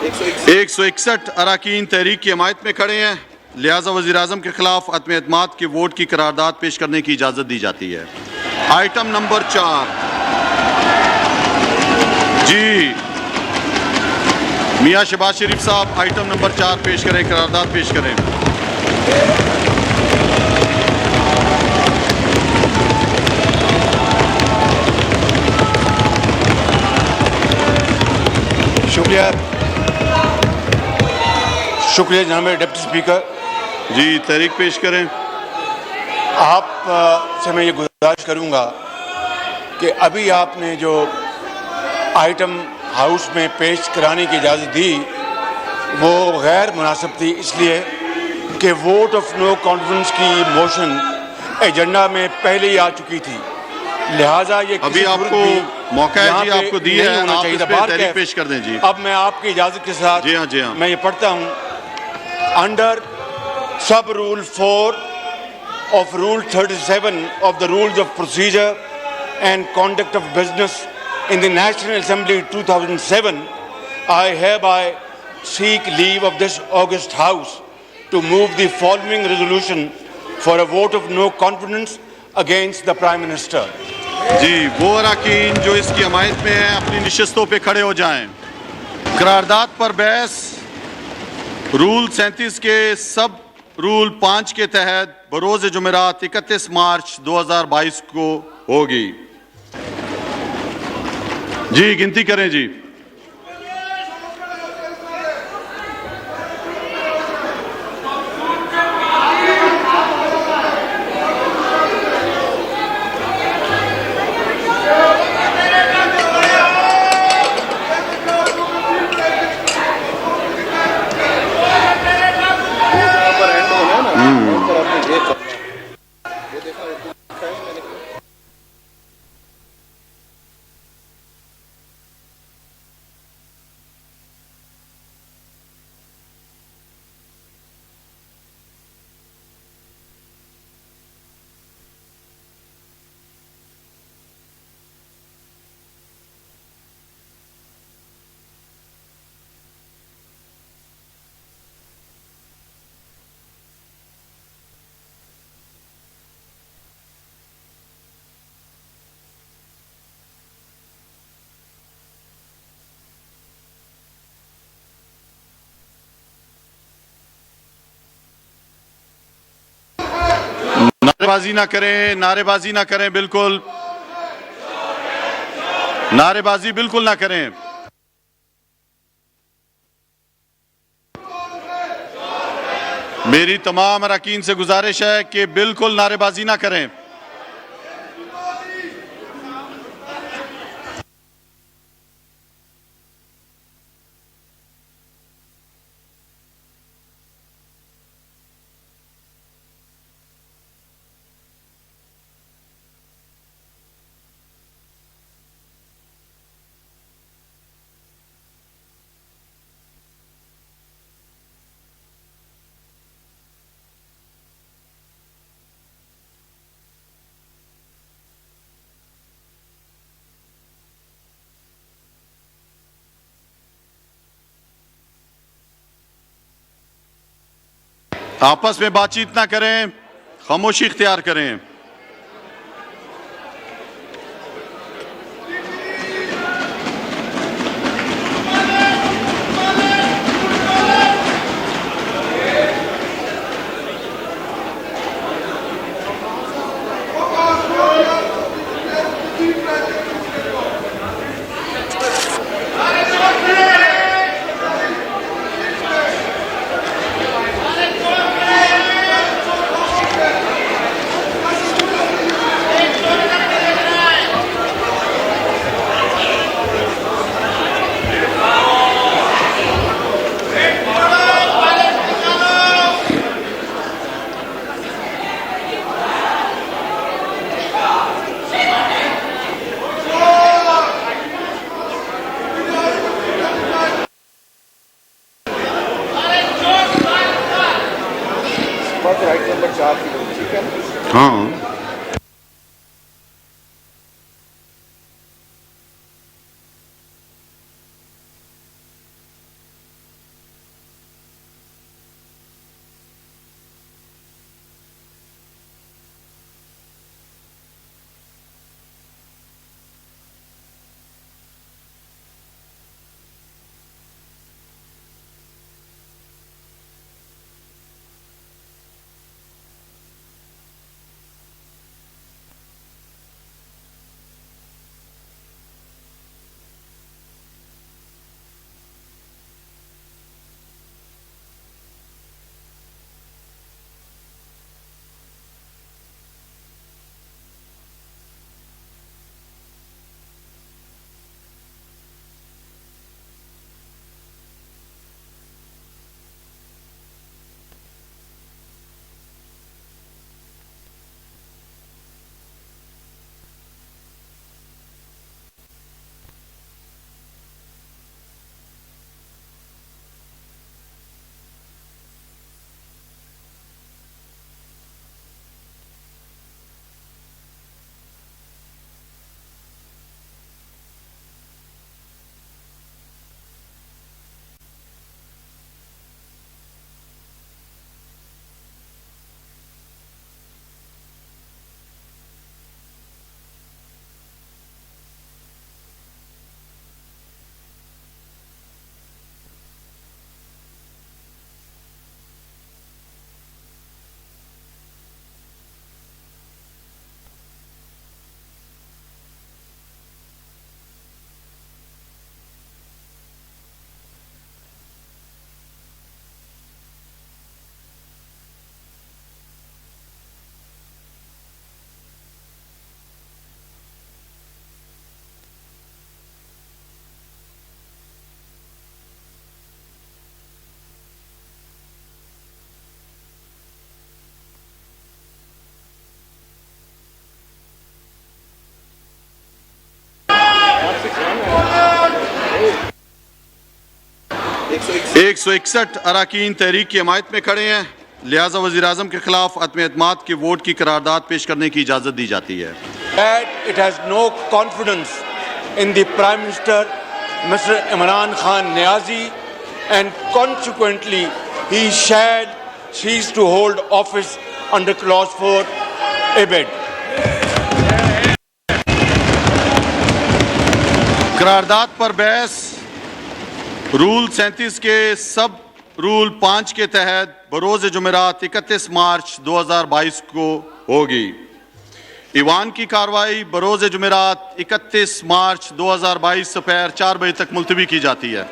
161 अरकान तहरीक की हमायत में खड़े हैं, लिहाजा वज़ीर-ए-आज़म के खिलाफ अदम एतमाद के वोट की करारदाद पेश करने की इजाज़त दी जाती है। आइटम नंबर 4 जी मियाँ शहबाज शरीफ साहब आइटम नंबर 4 पेश करें, करारदाद पेश करें। शुक्रिया जनाब डिप्टी स्पीकर जी, तहरीक पेश करें। आप से मैं ये गुजारिश करूँगा कि अभी आपने जो आइटम हाउस में पेश कराने की इजाज़त दी वो गैर मुनासिब थी, इसलिए कि वोट ऑफ नो कॉन्फिडेंस की मोशन एजेंडा में पहले ही आ चुकी थी, लिहाजा ये अभी आपको मौका है जी, आपको दी है, आप इस पे तहरीक पेश कर दें जी। अब मैं आपकी इजाज़त के साथ जी हाँ मैं ये पढ़ता हूँ। Under sub rule 4 of Rule 37 of the Rules of Procedure and Conduct of Business in the National Assembly 2007, I hereby seek leave of this august House to move the following resolution for a vote of no confidence against the Prime Minister. जी, वो अरकान जो इसकी हमायत में है अपनी निशस्तों पे खड़े हो जाएं। करारदाद पर बहस रूल 37 के सब रूल 5 के तहत बरोज़ जुमेरात 31 मार्च 2022 को होगी। जी गिनती करें जी। नारेबाजी ना करें, नारेबाजी ना करें, बिल्कुल नारेबाजी बिल्कुल ना करें। मेरी तमाम अरकान से गुजारिश है कि बिल्कुल नारेबाजी ना करें। आपस में बातचीत ना करें, खामोशी इख्तियार करें। राइट नंबर 4 की, ठीक है। हाँ 161 अरकान तहरीक की हमायत में खड़े हैं, लिहाजा वज़ीर-ए-आज़म के खिलाफ अदम एतमाद के वोट की करारदाद पेश करने की इजाज़त दी जाती है। It has no confidence in the Prime Minister, Mr. Imran Khan Niazi, and consequently he shall cease to hold office under Clause 4 abed. करारदाद पर बहस रूल 37 के सब रूल 5 के तहत बरोज़ जुमेरात 31 मार्च 2022 को होगी। ईवान की कार्रवाई बरोज़ जुमेरात 31 मार्च 2022 दोपहर 4 बजे तक मुलतवी की जाती है।